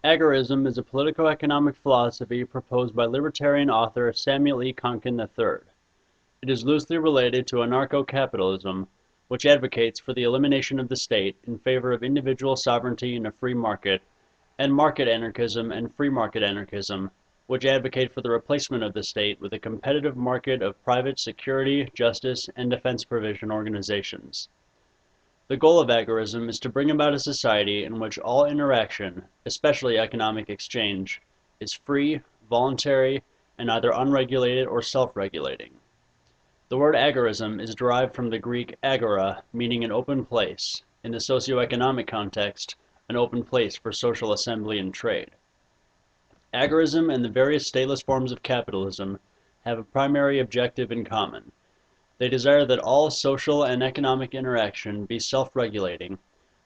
Agorism is a politico-economic philosophy proposed by libertarian author Samuel E. Konkin III. It is loosely related to anarcho-capitalism, which advocates for the elimination of the state in favor of individual sovereignty in a free market, and market anarchism and free market anarchism, which advocate for the replacement of the state with a competitive market of private security, justice, and defense provision organizations. The goal of agorism is to bring about a society in which all interaction, especially economic exchange, is free, voluntary, and either unregulated or self-regulating. The word agorism is derived from the Greek agora, meaning an open place, in the socio-economic context, an open place for social assembly and trade. Agorism and the various stateless forms of capitalism have a primary objective in common. They desire that all social and economic interaction be self-regulating,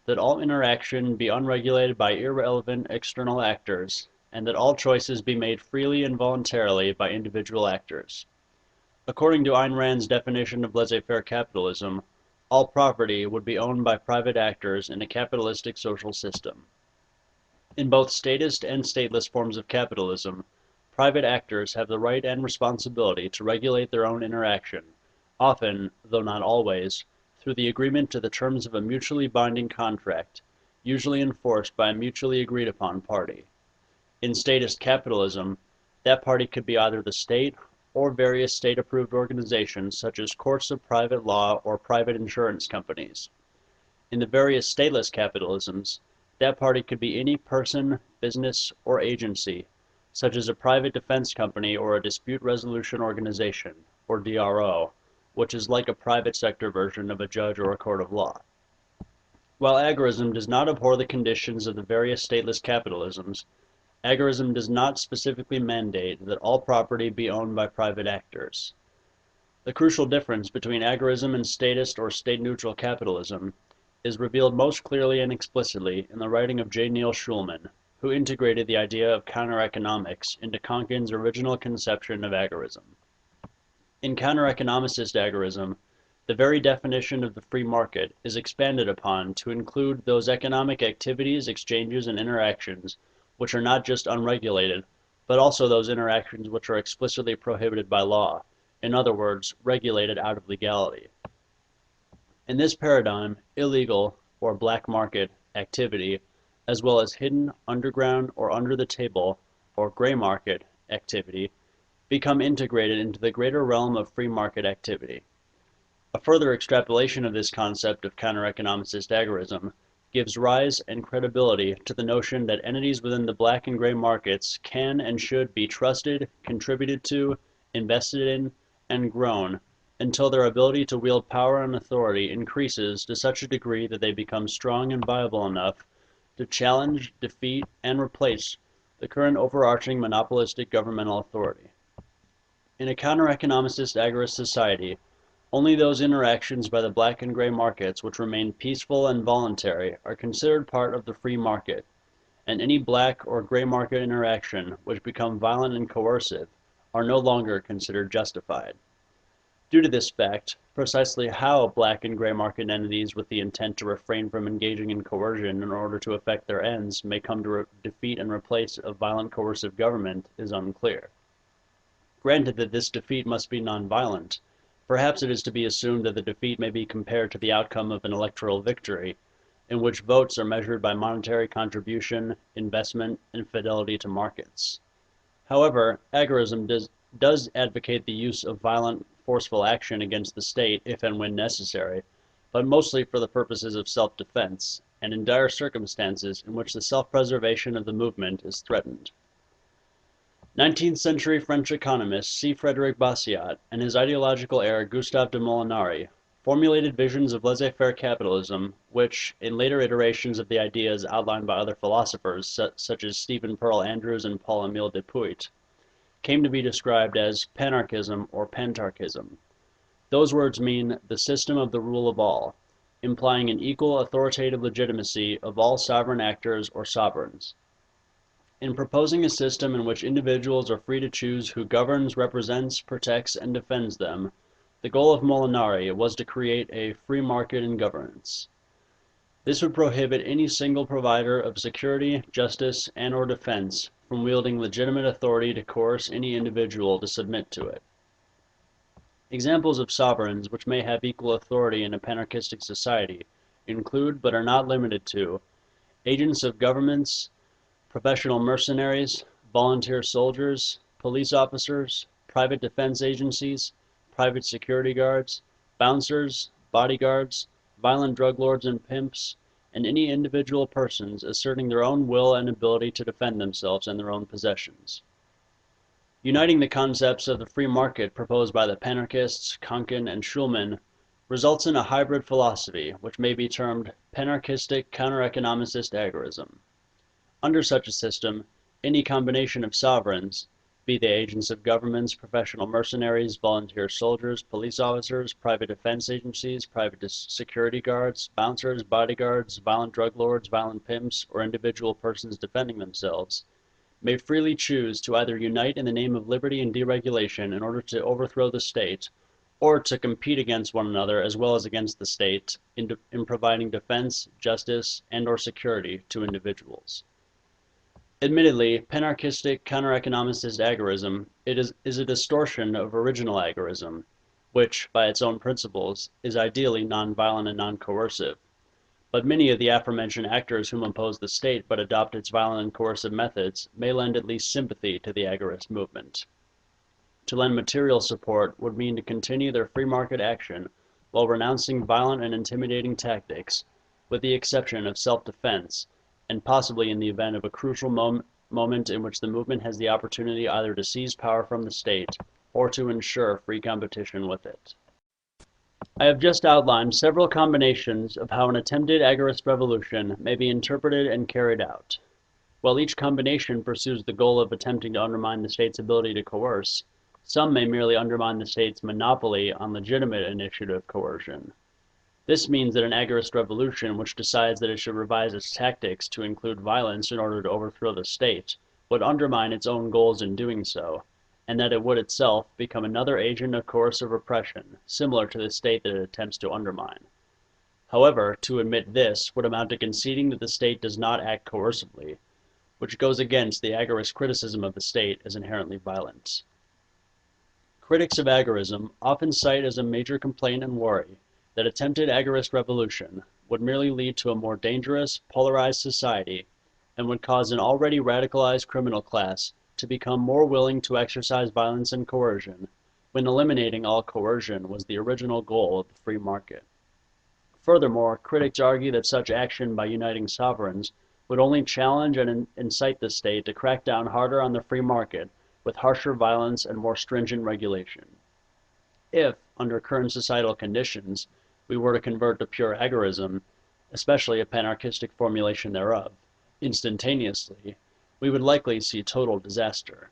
that all interaction be unregulated by irrelevant external actors, and that all choices be made freely and voluntarily by individual actors. According to Ayn Rand's definition of laissez-faire capitalism, all property would be owned by private actors in a capitalistic social system. In both statist and stateless forms of capitalism, private actors have the right and responsibility to regulate their own interaction, often, though not always, through the agreement to the terms of a mutually binding contract, usually enforced by a mutually agreed upon party. In statist capitalism, that party could be either the state or various state-approved organizations such as courts of private law or private insurance companies. In the various stateless capitalisms, that party could be any person, business, or agency, such as a private defense company or a dispute resolution organization, or DRO, which is like a private sector version of a judge or a court of law. While agorism does not abhor the conditions of the various stateless capitalisms, agorism does not specifically mandate that all property be owned by private actors. The crucial difference between agorism and statist or state-neutral capitalism is revealed most clearly and explicitly in the writing of J. Neil Schulman, who integrated the idea of counter-economics into Konkin's original conception of agorism. In counter-economicist agorism, the very definition of the free market is expanded upon to include those economic activities, exchanges, and interactions which are not just unregulated, but also those interactions which are explicitly prohibited by law, in other words, regulated out of legality. In this paradigm, illegal, or black market, activity, as well as hidden, underground, or under the table, or gray market, activity, become integrated into the greater realm of free market activity. A further extrapolation of this concept of counter-economicist agorism gives rise and credibility to the notion that entities within the black and gray markets can and should be trusted, contributed to, invested in, and grown until their ability to wield power and authority increases to such a degree that they become strong and viable enough to challenge, defeat, and replace the current overarching monopolistic governmental authority. In a counter-economicist agorist society, only those interactions by the black and gray markets which remain peaceful and voluntary are considered part of the free market, and any black or gray market interaction which become violent and coercive are no longer considered justified. Due to this fact, precisely how black and gray market entities with the intent to refrain from engaging in coercion in order to effect their ends may come to defeat and replace a violent coercive government is unclear. Granted that this defeat must be nonviolent, perhaps it is to be assumed that the defeat may be compared to the outcome of an electoral victory, in which votes are measured by monetary contribution, investment, and fidelity to markets. However, agorism does advocate the use of violent, forceful action against the state if and when necessary, but mostly for the purposes of self-defense, and in dire circumstances in which the self-preservation of the movement is threatened. 19th century French economist C. Frédéric Bastiat and his ideological heir Gustave de Molinari formulated visions of laissez-faire capitalism which, in later iterations of the ideas outlined by other philosophers such as Stephen Pearl Andrews and Paul-Émile Dupuit, came to be described as panarchism or pantarchism. Those words mean the system of the rule of all, implying an equal authoritative legitimacy of all sovereign actors or sovereigns. In proposing a system in which individuals are free to choose who governs, represents, protects, and defends them, the goal of Molinari was to create a free market in governance. This would prohibit any single provider of security, justice, and/or defense from wielding legitimate authority to coerce any individual to submit to it. Examples of sovereigns which may have equal authority in a panarchistic society include, but are not limited to, agents of governments, professional mercenaries, volunteer soldiers, police officers, private defense agencies, private security guards, bouncers, bodyguards, violent drug lords and pimps, and any individual persons asserting their own will and ability to defend themselves and their own possessions. Uniting the concepts of the free market proposed by the panarchists, Konkin, and Schulman results in a hybrid philosophy which may be termed panarchistic counter-economicist agorism. Under such a system, any combination of sovereigns, be they agents of governments, professional mercenaries, volunteer soldiers, police officers, private defense agencies, private security guards, bouncers, bodyguards, violent drug lords, violent pimps, or individual persons defending themselves, may freely choose to either unite in the name of liberty and deregulation in order to overthrow the state, or to compete against one another as well as against the state in providing defense, justice, and/or security to individuals. Admittedly, panarchistic counter-economicist agorism is a distortion of original agorism, which, by its own principles, is ideally non-violent and non-coercive. But many of the aforementioned actors whom oppose the state but adopt its violent and coercive methods may lend at least sympathy to the agorist movement. To lend material support would mean to continue their free market action while renouncing violent and intimidating tactics, with the exception of self-defense, and possibly in the event of a crucial moment in which the movement has the opportunity either to seize power from the state or to ensure free competition with it. I have just outlined several combinations of how an attempted agorist revolution may be interpreted and carried out. While each combination pursues the goal of attempting to undermine the state's ability to coerce, some may merely undermine the state's monopoly on legitimate initiative coercion. This means that an agorist revolution which decides that it should revise its tactics to include violence in order to overthrow the state would undermine its own goals in doing so, and that it would itself become another agent of coercive repression, similar to the state that it attempts to undermine. However, to admit this would amount to conceding that the state does not act coercively, which goes against the agorist criticism of the state as inherently violent. Critics of agorism often cite as a major complaint and worry that attempted agorist revolution would merely lead to a more dangerous, polarized society and would cause an already radicalized criminal class to become more willing to exercise violence and coercion, when eliminating all coercion was the original goal of the free market. Furthermore, critics argue that such action by uniting sovereigns would only challenge and incite the state to crack down harder on the free market with harsher violence and more stringent regulation. If, under current societal conditions, we were to convert to pure agorism, especially a panarchistic formulation thereof, instantaneously, we would likely see total disaster.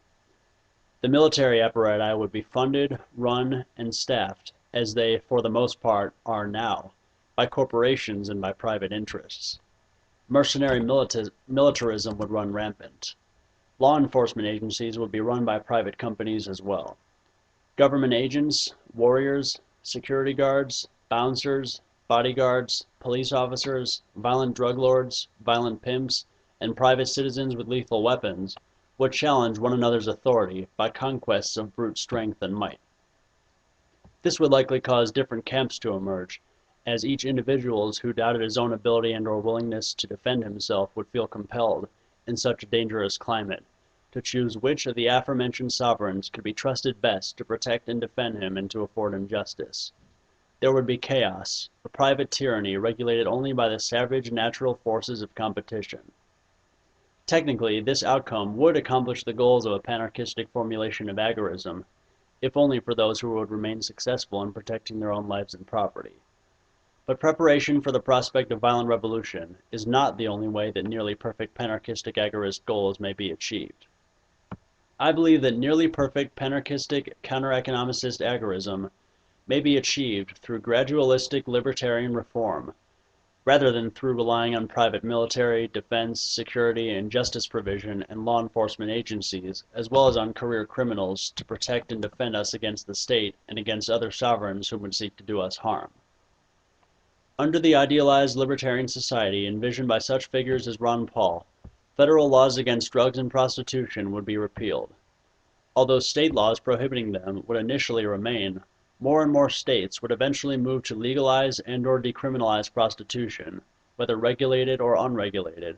The military apparatus would be funded, run, and staffed, as they, for the most part, are now, by corporations and by private interests. Mercenary militarism would run rampant. Law enforcement agencies would be run by private companies as well. Government agents, warriors, security guards, bouncers, bodyguards, police officers, violent drug lords, violent pimps, and private citizens with lethal weapons would challenge one another's authority by conquests of brute strength and might. This would likely cause different camps to emerge, as each individual who doubted his own ability and/or willingness to defend himself would feel compelled, in such a dangerous climate, to choose which of the aforementioned sovereigns could be trusted best to protect and defend him and to afford him justice. There would be chaos, a private tyranny regulated only by the savage natural forces of competition. Technically, this outcome would accomplish the goals of a panarchistic formulation of agorism, if only for those who would remain successful in protecting their own lives and property. But preparation for the prospect of violent revolution is not the only way that nearly perfect panarchistic agorist goals may be achieved. I believe that nearly perfect panarchistic counter-economicist agorism may be achieved through gradualistic libertarian reform, rather than through relying on private military, defense, security, and justice provision and law enforcement agencies, as well as on career criminals to protect and defend us against the state and against other sovereigns who would seek to do us harm. Under the idealized libertarian society envisioned by such figures as Ron Paul, federal laws against drugs and prostitution would be repealed. Although state laws prohibiting them would initially remain, more and more states would eventually move to legalize and/or decriminalize prostitution, whether regulated or unregulated,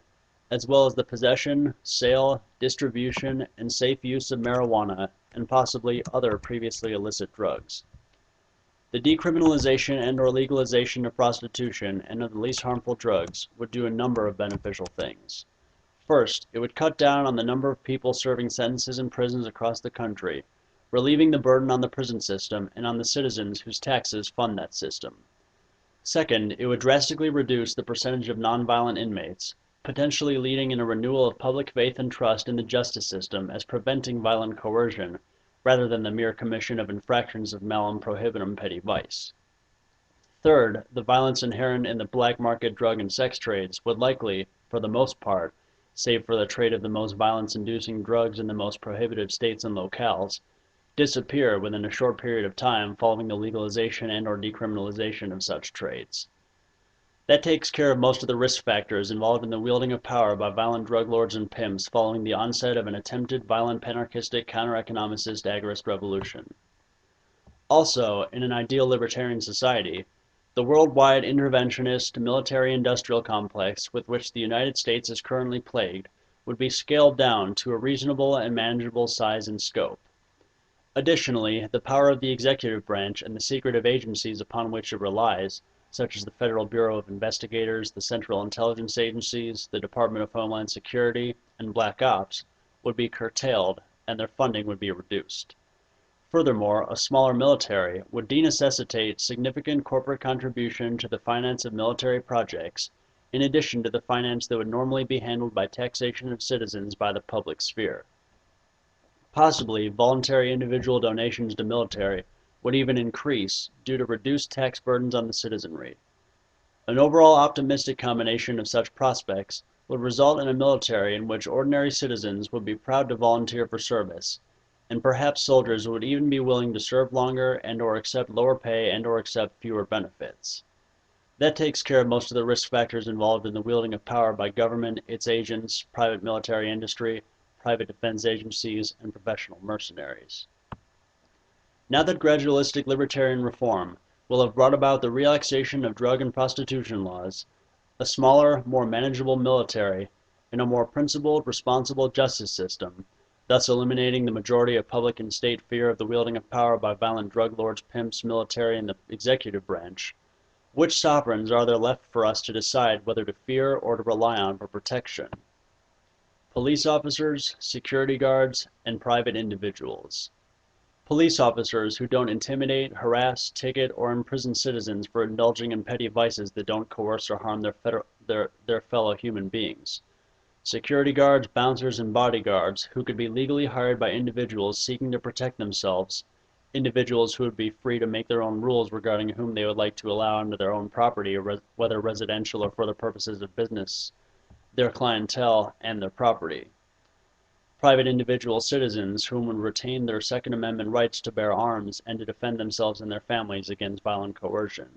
as well as the possession, sale, distribution, and safe use of marijuana and possibly other previously illicit drugs. The decriminalization and/or legalization of prostitution and of the least harmful drugs would do a number of beneficial things. First, it would cut down on the number of people serving sentences in prisons across the country, relieving the burden on the prison system and on the citizens whose taxes fund that system. Second, it would drastically reduce the percentage of nonviolent inmates, potentially leading in a renewal of public faith and trust in the justice system as preventing violent coercion, rather than the mere commission of infractions of malum prohibitum petty vice. Third, the violence inherent in the black market drug and sex trades would likely, for the most part, save for the trade of the most violence-inducing drugs in the most prohibited states and locales, disappear within a short period of time following the legalization and/or decriminalization of such trades. That takes care of most of the risk factors involved in the wielding of power by violent drug lords and pimps following the onset of an attempted violent panarchistic counter-economicist agorist revolution. Also, in an ideal libertarian society, the worldwide interventionist military-industrial complex with which the United States is currently plagued would be scaled down to a reasonable and manageable size and scope. Additionally, the power of the executive branch and the secretive agencies upon which it relies, such as the Federal Bureau of Investigators, the Central Intelligence Agencies, the Department of Homeland Security, and Black Ops, would be curtailed and their funding would be reduced. Furthermore, a smaller military would denecessitate significant corporate contribution to the finance of military projects, in addition to the finance that would normally be handled by taxation of citizens by the public sphere. Possibly, voluntary individual donations to military would even increase due to reduced tax burdens on the citizenry. An overall optimistic combination of such prospects would result in a military in which ordinary citizens would be proud to volunteer for service, and perhaps soldiers would even be willing to serve longer and/or accept lower pay and/or accept fewer benefits. That takes care of most of the risk factors involved in the wielding of power by government, its agents, private military industry, private defense agencies, and professional mercenaries. Now that gradualistic libertarian reform will have brought about the relaxation of drug and prostitution laws, a smaller, more manageable military, and a more principled, responsible justice system, thus eliminating the majority of public and state fear of the wielding of power by violent drug lords, pimps, military, and the executive branch, which sovereigns are there left for us to decide whether to fear or to rely on for protection? Police officers, security guards, and private individuals. Police officers who don't intimidate, harass, ticket, or imprison citizens for indulging in petty vices that don't coerce or harm their fellow human beings. Security guards, bouncers, and bodyguards who could be legally hired by individuals seeking to protect themselves, individuals who would be free to make their own rules regarding whom they would like to allow onto their own property, whether residential or for the purposes of business, their clientele, and their property. Private individual citizens whom would retain their Second Amendment rights to bear arms and to defend themselves and their families against violent coercion.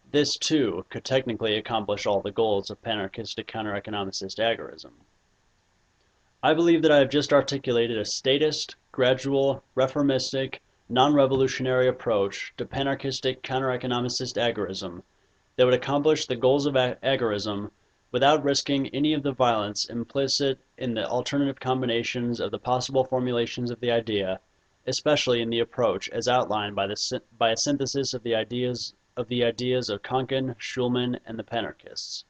This, too, could technically accomplish all the goals of panarchistic counter-economicist agorism. I believe that I have just articulated a statist, gradual, reformistic, non-revolutionary approach to panarchistic counter-economicist agorism that would accomplish the goals of agorism without risking any of the violence implicit in the alternative combinations of the possible formulations of the idea, especially in the approach as outlined by a synthesis of the ideas of Konkin, Schulman, and the panarchists.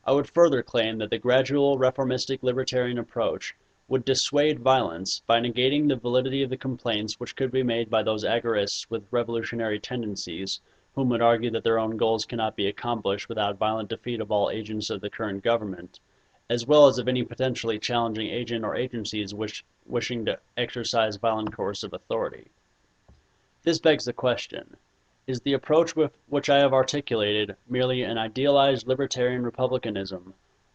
I would further claim that the gradual reformistic libertarian approach would dissuade violence by negating the validity of the complaints which could be made by those agorists with revolutionary tendencies whom would argue that their own goals cannot be accomplished without violent defeat of all agents of the current government, as well as of any potentially challenging agent or agencies wishing to exercise violent coercive authority. This begs the question, is the approach which I have articulated merely an idealized libertarian republicanism,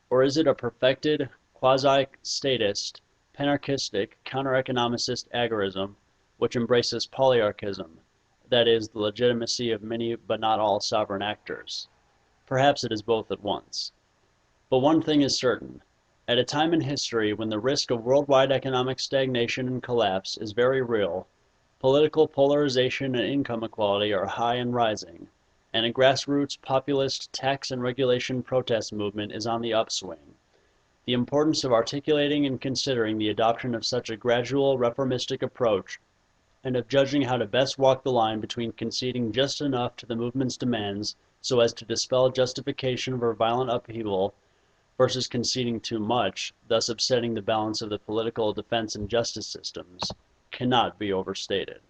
or is it a perfected, quasi-statist, panarchistic, counter-economicist agorism which embraces polyarchism, that is, the legitimacy of many but not all sovereign actors? Perhaps it is both at once. But one thing is certain. At a time in history when the risk of worldwide economic stagnation and collapse is very real, political polarization and income equality are high and rising, and a grassroots populist tax and regulation protest movement is on the upswing. The importance of articulating and considering the adoption of such a gradual reformistic approach, and of judging how to best walk the line between conceding just enough to the movement's demands so as to dispel justification for violent upheaval versus conceding too much, thus upsetting the balance of the political defense and justice systems, cannot be overstated.